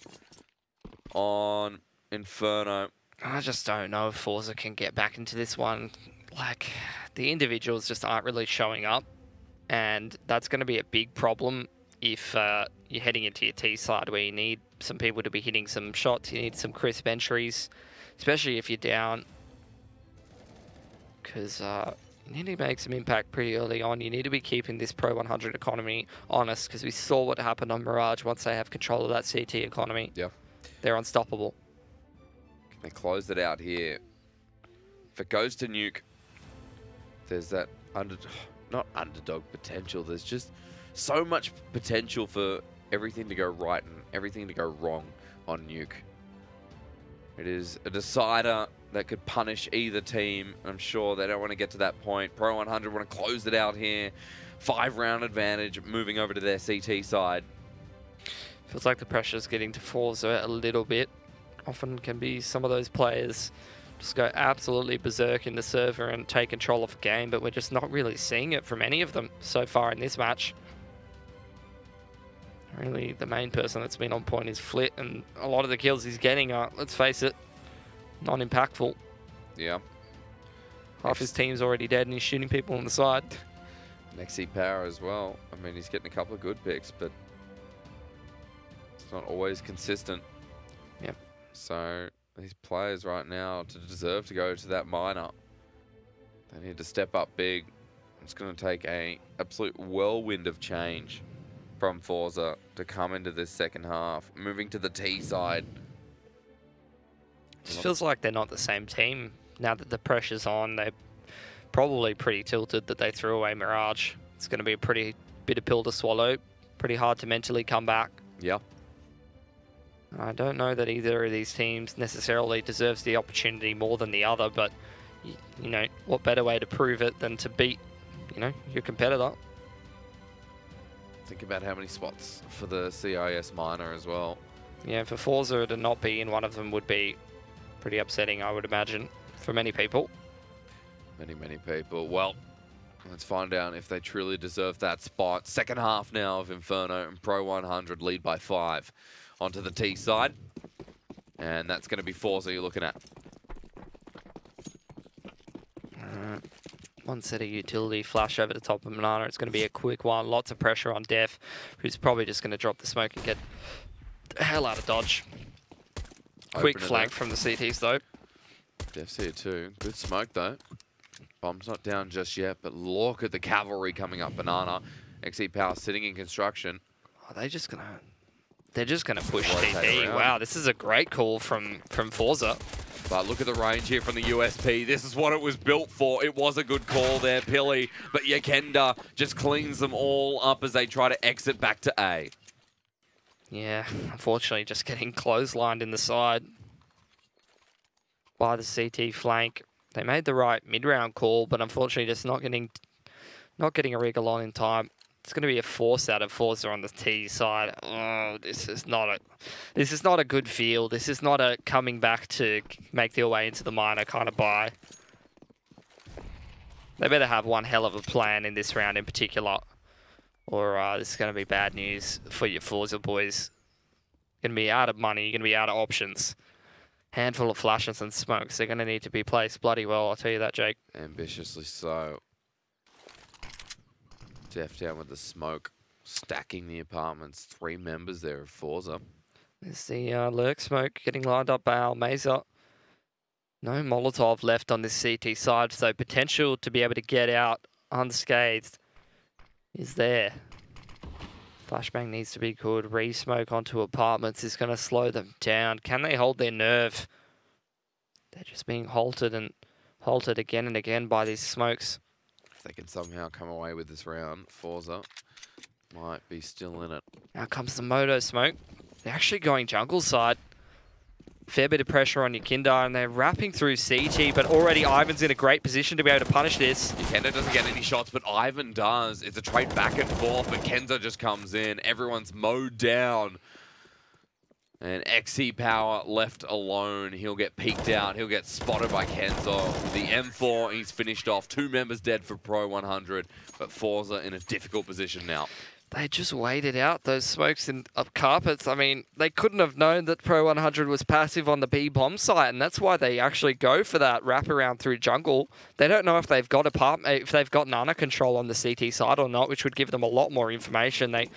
Speaker 1: on Inferno.
Speaker 2: I just don't know if forZe can get back into this one. Like, the individuals just aren't really showing up. And that's going to be a big problem if you're heading into your T side where you need some people to be hitting some shots. You need some crisp entries, especially if you're down. Because you need to make some impact pretty early on. You need to be keeping this pro100 economy honest, because we saw what happened on Mirage once they have control of that CT economy.
Speaker 1: Yeah.
Speaker 2: They're unstoppable.
Speaker 1: They closed it out here. If it goes to nuke, there's that not underdog potential. There's just so much potential for everything to go right and everything to go wrong on nuke. It is a decider that could punish either team. I'm sure they don't want to get to that point. pro100 want to close it out here. 5-round advantage moving over to their CT side.
Speaker 2: Feels like the pressure's getting to forZe a little bit. Often can be some of those players just go absolutely berserk in the server and take control of the game, but we're just not really seeing it from any of them so far in this match. Really, the main person that's been on point is Flit, and a lot of the kills he's getting are, let's face it, non-impactful.
Speaker 1: Yeah.
Speaker 2: Half his team's already dead and he's shooting people on the side.
Speaker 1: XC Power as well. I mean, he's getting a couple of good picks, but it's not always consistent.
Speaker 2: Yep.
Speaker 1: So these players right now to deserve to go to that minor, they need to step up big. It's going to take an absolute whirlwind of change from forZe to come into this second half. Moving to the T side.
Speaker 2: Just feels like they're not the same team. Now that the pressure's on, they're probably pretty tilted that they threw away Mirage. It's going to be a pretty bitter pill to swallow. Pretty hard to mentally come back.
Speaker 1: Yeah.
Speaker 2: I don't know that either of these teams necessarily deserves the opportunity more than the other, but, you know, what better way to prove it than to beat, you know, your competitor.
Speaker 1: Think about how many spots for the CIS Minor as well.
Speaker 2: Yeah, for forZe to not be in one of them would be pretty upsetting, I would imagine, for many people.
Speaker 1: Many people. Well, let's find out if they truly deserve that spot. Second half now of Inferno, and pro100 lead by 5 onto the T side. And that's going to be forZe you're looking at.
Speaker 2: One set of utility flash over the top of Banana. It's going to be a quick one. Lots of pressure on Def, who's probably just going to drop the smoke and get the hell out of dodge. Quick flank from the CTs though.
Speaker 1: Def's here too. Good smoke though. Bomb's not down just yet, but look at the cavalry coming up. Banana. XE Power sitting in construction.
Speaker 2: Oh, they're just gonna push TT. Wow, this is a great call from forZe.
Speaker 1: But look at the range here from the USP. This is what it was built for. It was a good call there, Pilly. But Yakenda just cleans them all up as they try to exit back to A.
Speaker 2: Yeah, unfortunately just getting clotheslined in the side by the CT flank. They made the right mid-round call, but unfortunately just not getting a wriggle on in time. It's going to be a force out of forZe on the T side. Oh, this is not a good feel. This is not a coming back to make their way into the minor kind of buy. They better have one hell of a plan in this round in particular, or this is going to be bad news for your forZe boys. Going to be out of money, you're going to be out of options. Handful of flashes and smokes. They're going to need to be placed bloody well, I'll tell you that, Jake.
Speaker 1: Ambitiously so. Def down with the smoke, stacking the apartments. 3 members there of forZe.
Speaker 2: There's the lurk smoke getting lined up by Almeza. No Molotov left on this CT side, so potential to be able to get out unscathed is there. Flashbang needs to be good. Re-smoke onto apartments is going to slow them down. Can they hold their nerve? They're just being halted and halted again and again by these smokes.
Speaker 1: If they can somehow come away with this round, forZe might be still in it.
Speaker 2: Now comes the Moto smoke. They're actually going jungle side. Fair bit of pressure on Yakinda, and they're wrapping through CT, but already Ivan's in a great position to be able to punish this.
Speaker 1: Yakinda doesn't get any shots, but Ivan does. It's a trade back and forth, but Kenzo just comes in. Everyone's mowed down. And XC Power left alone. He'll get peeked out. He'll get spotted by Kenzo. The M4, he's finished off. 2 members dead for pro100, but forZe in a difficult position now.
Speaker 2: They just waited out those smokes in up carpets. I mean, they couldn't have known that pro100 was passive on the B bomb site, and that's why they actually go for that wraparound through jungle. They don't know if they've got Nana control on the CT side or not, which would give them a lot more information. They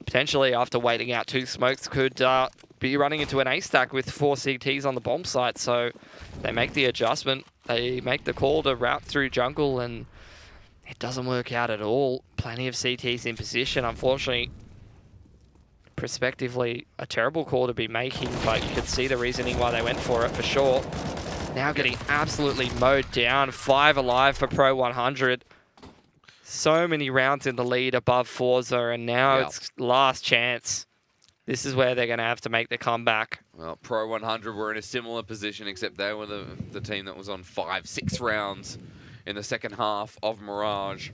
Speaker 2: potentially, after waiting out 2 smokes, could be running into an A stack with 4 CTs on the bomb site. So they make the adjustment. They make the call to wrap through jungle, and it doesn't work out at all. Plenty of CTs in position. Unfortunately, prospectively, a terrible call to be making, but you could see the reasoning why they went for it for sure. Now getting absolutely mowed down. 5 alive for pro100. So many rounds in the lead above forZe, and now it's last chance. This is where they're going to have to make the comeback.
Speaker 1: Well, pro100 were in a similar position, except they were the team that was on 5-6 rounds in the second half of Mirage.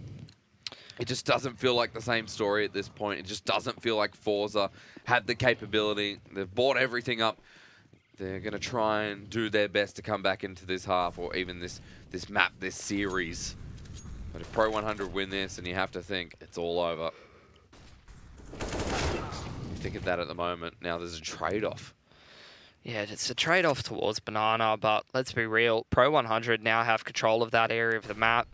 Speaker 1: It just doesn't feel like the same story at this point. It just doesn't feel like forZe had the capability. They've bought everything up. They're going to try and do their best to come back into this half, or even this map, this series. But if pro100 win this, and you have to think it's all over. You think of that at the moment. Now there's a trade-off.
Speaker 2: Yeah, it's a trade-off towards Banana, but let's be real. pro100 now have control of that area of the map.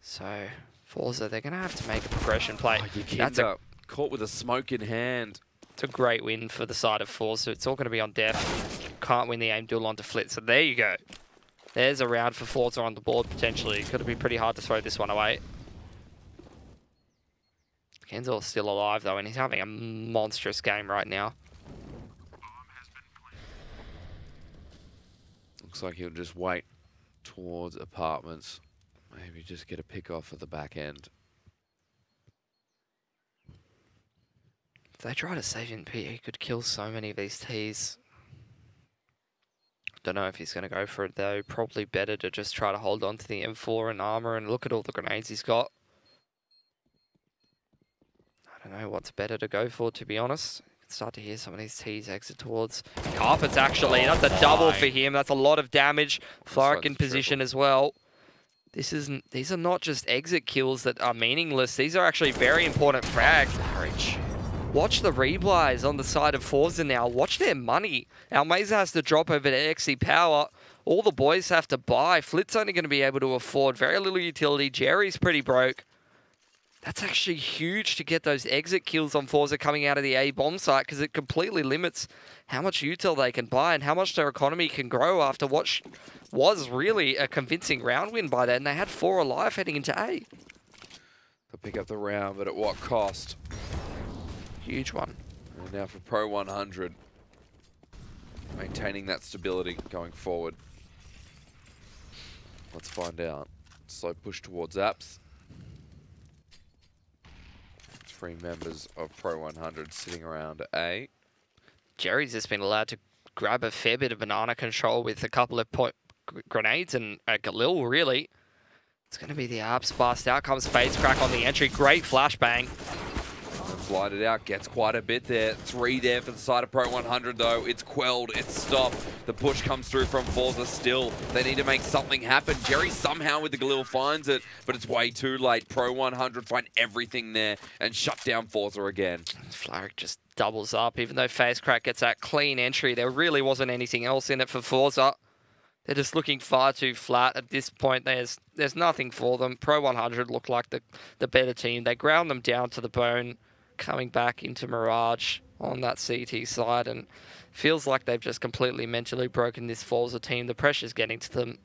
Speaker 2: So forZe, they're going to have to make a progression play.
Speaker 1: Oh, That's caught with a smoke in hand.
Speaker 2: It's a great win for the side of forZe. It's all going to be on Def. Can't win the aim duel onto Flit. So there you go. There's a round for forZe on the board, potentially. Could be pretty hard to throw this one away. Kenzel's still alive, though, and he's having a monstrous game right now.
Speaker 1: Looks like he'll just wait towards apartments. Maybe just get a pick off at the back end.
Speaker 2: If they try to save in P, he could kill so many of these Ts. Don't know if he's going to go for it, though. Probably better to just try to hold on to the M4 and armor and look at all the grenades he's got. I don't know what's better to go for, to be honest. Start to hear some of these T's exit towards carpets, actually. That's a double for him. That's a lot of damage. Thark in position as well. These are not just exit kills that are meaningless. These are actually very important frags. Watch the replies on the side of forZe now. Watch their money. Almeza has to drop over to XC Power. All the boys have to buy. Flit's only going to be able to afford very little utility. Jerry's pretty broke. That's actually huge to get those exit kills on forZe coming out of the A bomb site, because it completely limits how much util they can buy and how much their economy can grow after what was really a convincing round win by then. They had 4 alive heading into A.
Speaker 1: They'll pick up the round, but at what cost?
Speaker 2: Huge one.
Speaker 1: And now for pro100, maintaining that stability going forward. Let's find out. Slow push towards apps. 3 members of pro100 sitting around A. Jerry's
Speaker 2: just been allowed to grab a fair bit of banana control with a couple of grenades and a Galil, really. It's going to be the apps bust. Out comes FaZe Crack on the entry. Great flashbang.
Speaker 1: Slide it out, gets quite a bit there. 3 there for the side of pro100 though. It's quelled, it's stopped. The push comes through from forZe still. They need to make something happen. Jerry somehow with the Galil finds it, but it's way too late. pro100 find everything there and shut down forZe again.
Speaker 2: Flarek just doubles up, even though FaceCrack gets that clean entry. There really wasn't anything else in it for forZe. They're just looking far too flat at this point. There's nothing for them. pro100 look like the better team. They ground them down to the bone, coming back into Mirage on that CT side, and feels like they've just completely mentally broken this forZe team. The pressure's getting to them.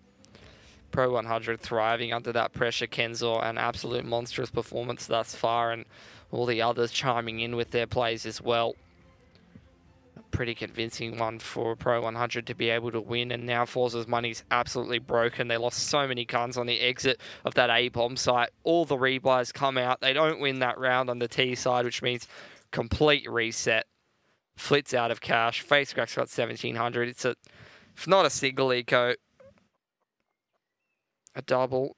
Speaker 2: pro100 thriving under that pressure. Kenzor, an absolute monstrous performance thus far, and all the others chiming in with their plays as well. Pretty convincing one for pro100 to be able to win, and now forZe's money's absolutely broken. They lost so many guns on the exit of that A bomb site. All the rebuys come out. They don't win that round on the T side, which means complete reset. Flit's out of cash. FaceCrack's got 1,700. It's if not a single eco, a double.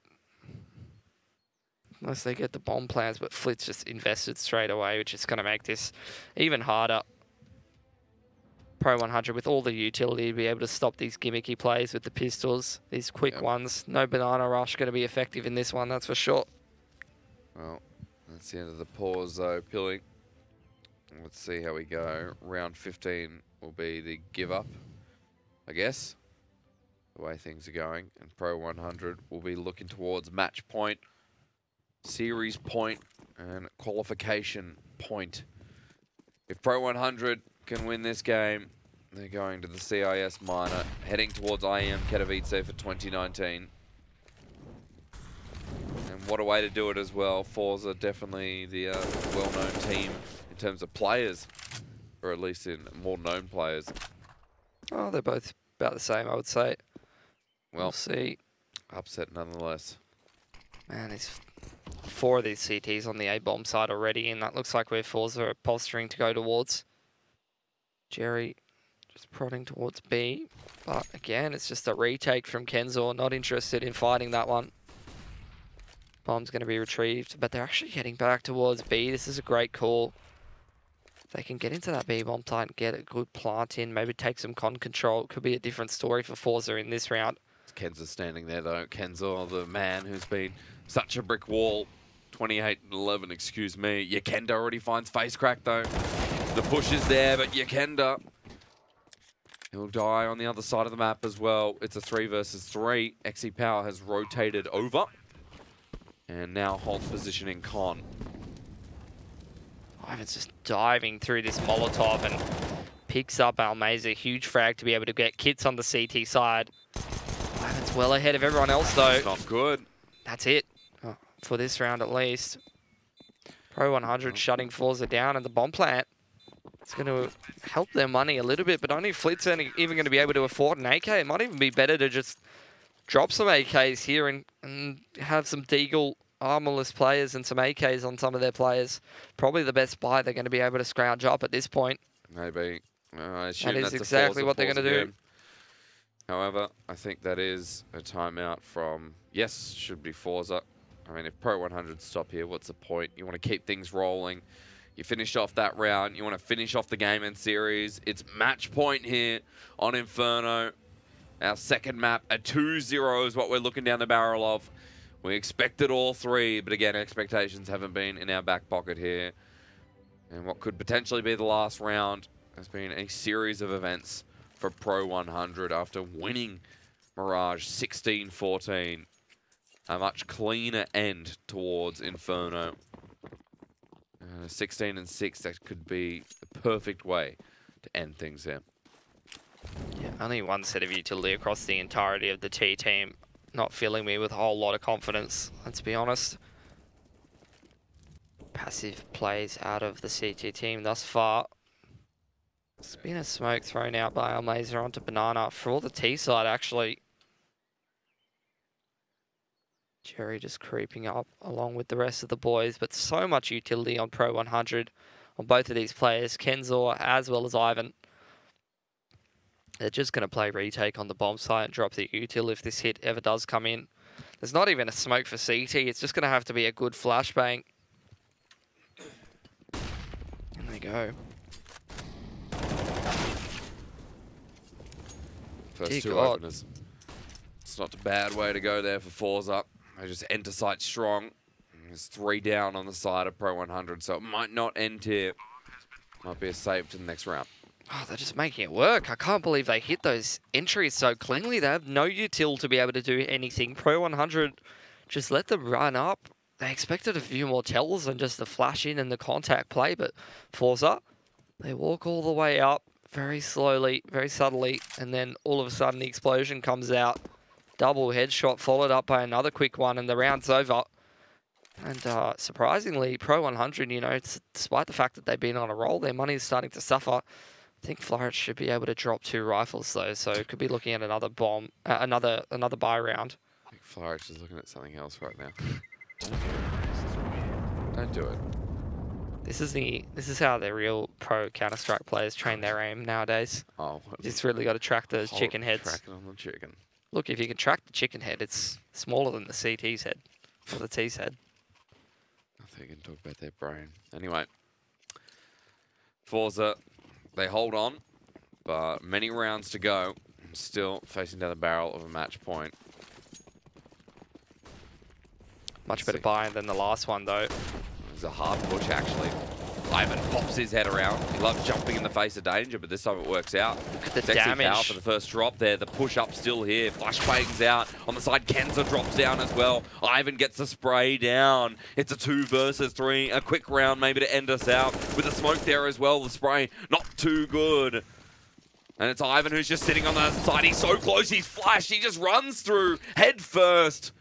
Speaker 2: Unless they get the bomb plans, but Flit's just invested straight away, which is going to make this even harder. pro100 with all the utility to be able to stop these gimmicky plays with the pistols, these quick ones. No banana rush going to be effective in this one, that's for sure.
Speaker 1: Well, that's the end of the pause though, Pilling. Let's see how we go. Round 15 will be the give up, I guess, the way things are going. And pro100 will be looking towards match point, series point, and qualification point. If pro100 can win this game, they're going to the CIS Minor, heading towards IEM Katowice for 2019. And what a way to do it as well. forZe definitely the well-known team in terms of players, or at least in more known players.
Speaker 2: Oh, they're both about the same, I would say.
Speaker 1: Well,
Speaker 2: we'll see.
Speaker 1: Upset nonetheless.
Speaker 2: Man, there's 4 of these CTs on the A-bomb side already, and that looks like where forZe are posturing to go towards. Jerry just prodding towards B, but again, it's just a retake from Kenzor, not interested in fighting that one. Bomb's going to be retrieved, but they're actually heading back towards B. This is a great call. If they can get into that B bomb site and get a good plant in, maybe take some con control, it could be a different story for forZe in this round.
Speaker 1: Kenzor standing there though. Kenzor, the man who's been such a brick wall. 28-11, excuse me. Yekenda already finds FaceCrack though. The push is there, but Yekenda, he'll die on the other side of the map as well. It's a 3 versus 3. XE Power has rotated over and now holds position in con.
Speaker 2: Ivan's just diving through this Molotov and picks up Almeza. Huge frag to be able to get kits on the CT side. Ivan's well ahead of everyone else though.
Speaker 1: Not good.
Speaker 2: That's it for this round at least. pro100 shutting forZe down, and the bomb plant, it's going to help their money a little bit, but only Flit's even going to be able to afford an AK. It might even be better to just drop some AKs here and have some Deagle armorless players and some AKs on some of their players. Probably the best buy they're going to be able to scrounge up at this point.
Speaker 1: Maybe. I assume
Speaker 2: that is exactly what they're going to do.
Speaker 1: However, I think that is a timeout from, yes, should be forZe. I mean, if pro100 stop here, what's the point? You want to keep things rolling. You finish off that round. You want to finish off the game and series. It's match point here on Inferno. Our second map, a 2-0 is what we're looking down the barrel of. We expected all 3, but again, expectations haven't been in our back pocket here. And what could potentially be the last round has been a series of events for pro100 after winning Mirage 16-14. A much cleaner end towards Inferno. 16-6, that could be the perfect way to end things there.
Speaker 2: Yeah, only one set of utility across the entirety of the T team. Not filling me with a whole lot of confidence, let's be honest. Passive plays out of the CT team thus far. There's been a smoke thrown out by Almeza onto Banana for all the T side, actually. Jerry just creeping up along with the rest of the boys, but so much utility on pro100 on both of these players, Kenzor as well as Ivan. They're just going to play retake on the bomb site and drop the util if this hit ever does come in. There's not even a smoke for CT, it's just going to have to be a good flashbang. go.
Speaker 1: First
Speaker 2: Dear
Speaker 1: two
Speaker 2: God.
Speaker 1: openers. It's not a bad way to go there for forZe. They just enter site strong. There's 3 down on the side of pro100, so it might not end here. Might be a save to the next round.
Speaker 2: Oh, they're just making it work. I can't believe they hit those entries so cleanly. They have no util to be able to do anything. Pro100 just let them run up. They expected a few more tells than just the flash in and the contact play, but forZe, they walk all the way up very slowly, very subtly, and then all of a sudden the explosion comes out. Double headshot followed up by another quick one, and the round's over. And surprisingly, pro100, you know, despite the fact that they've been on a roll, their money is starting to suffer. I think Flourish should be able to drop 2 rifles though, so could be looking at another bomb, another buy round.
Speaker 1: I think Flourish is looking at something else right now. Don't do it.
Speaker 2: This is how the real pro Counter-Strike players train their aim nowadays.
Speaker 1: Oh,
Speaker 2: You just really got to track those chicken heads.
Speaker 1: Tracking on the chicken.
Speaker 2: Look, if you can track the chicken head, it's smaller than the CT's head, or the T's head.
Speaker 1: I think you can talk about their brain. Anyway, forZe, they hold on, but many rounds to go. Still facing down the barrel of a match point.
Speaker 2: Much better buy than the last one, though.
Speaker 1: It was a hard push, actually. Ivan pops his head around. He loves jumping in the face of danger, but this time it works out.
Speaker 2: Look at the
Speaker 1: Sexy
Speaker 2: damage.
Speaker 1: Power for the first drop there. The push up still here. Flashbangs out. On the side, Kenza drops down as well. Ivan gets the spray down. It's a 2 versus 3. A quick round maybe to end us out. With the smoke there as well. The spray not too good. And it's Ivan who's just sitting on the side. He's so close. He's flashed. He just runs through head first.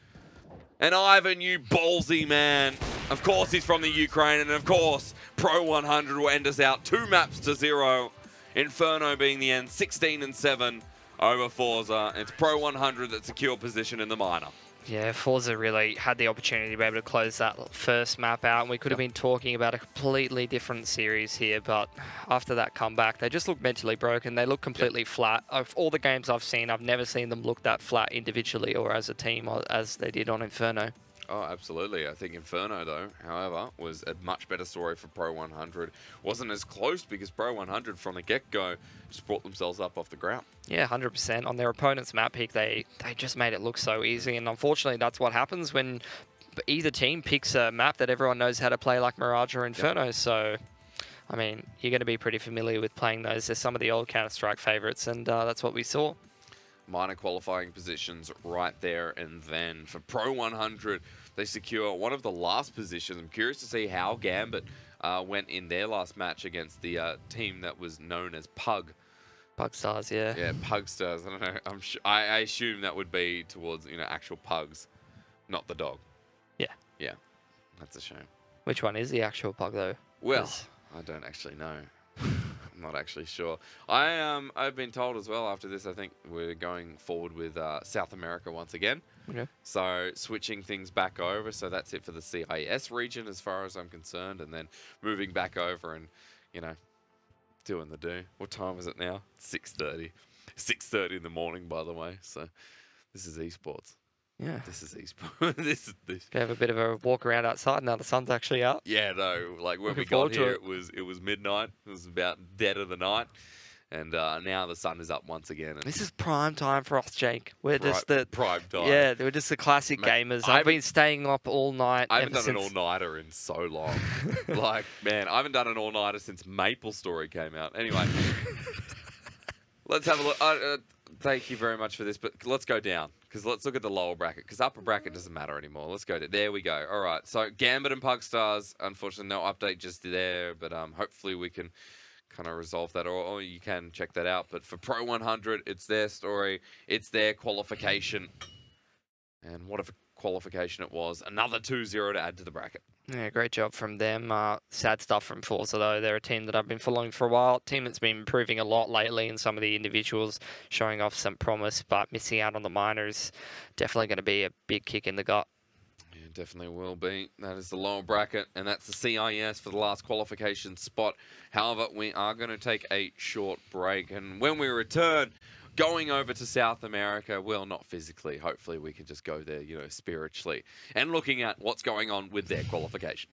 Speaker 1: And Ivan, you ballsy man. Of course he's from the Ukraine, and of course pro100 will end us out 2 maps to 0. Inferno being the end, 16-7 over forZe. It's pro100 that secure position in the minor.
Speaker 2: Yeah, forZe really had the opportunity to be able to close that first map out, and we could have been talking about a completely different series here, but after that comeback, they just look mentally broken. They look completely flat. Of all the games I've seen, I've never seen them look that flat individually or as a team as they did on Inferno.
Speaker 1: Oh, absolutely. I think Inferno, though, however, was a much better story for pro100. Wasn't as close because pro100 from the get-go just brought themselves up off the ground.
Speaker 2: Yeah, 100%. On their opponent's map pick, they just made it look so easy. And unfortunately, that's what happens when either team picks a map that everyone knows how to play, like Mirage or Inferno. Yep. So, I mean, you're going to be pretty familiar with playing those. They're some of the old Counter-Strike favorites, and that's what we saw.
Speaker 1: Minor qualifying positions right there and then. For pro100, they secure one of the last positions. I'm curious to see how Gambit went in their last match against the team that was known as Pug.
Speaker 2: Pug Stars, yeah. Yeah,
Speaker 1: Pug Stars. I don't know. I assume that would be towards, you know, actual pugs, not the dog.
Speaker 2: Yeah.
Speaker 1: Yeah. That's a shame.
Speaker 2: Which one is the actual pug, though?
Speaker 1: Well, I don't actually know. I'm not actually sure. I've been told as well after this, I think we're going forward with South America once again.
Speaker 2: Okay.
Speaker 1: So switching things back over. So that's it for the CIS region as far as I'm concerned. And then moving back over and, you know, doing the do. What time is it now? 6:30. 6:30 in the morning, by the way. So this is esports.
Speaker 2: Yeah.
Speaker 1: This is esports. this.
Speaker 2: Go have a bit of a walk around outside now the sun's actually out.
Speaker 1: Yeah, no. Like when we got here, it was midnight. It was about dead of the night. And now the sun is up once again. And
Speaker 2: this is prime time for us, Jake. We're just the
Speaker 1: prime time.
Speaker 2: Yeah, we're just the classic gamers. I've been staying up all night.
Speaker 1: I haven't done an all-nighter in so long. Like, man, I haven't done an all-nighter since Maple Story came out. Anyway, let's have a look. Thank you very much for this, but let's go down because let's look at the lower bracket because upper bracket doesn't matter anymore. Let's go there. We go. All right. So Gambit and Pug Stars. Unfortunately, no update just there, but hopefully we can kind of resolve that, or you can check that out. But for pro100, it's their story, it's their qualification, and what a qualification it was. Another 2-0 to add to the bracket.
Speaker 2: Yeah, great job from them. Sad stuff from forZe, though. They're a team that I've been following for a while. A team that's been improving a lot lately, and some of the individuals showing off some promise, but missing out on the minors. Definitely going to be a big kick in the gut.
Speaker 1: Yeah, definitely will be. That is the lower bracket, and that's the CIS for the last qualification spot. However, we are going to take a short break, and when we return, going over to South America, well, not physically. Hopefully we can just go there, you know, spiritually, and looking at what's going on with their qualification.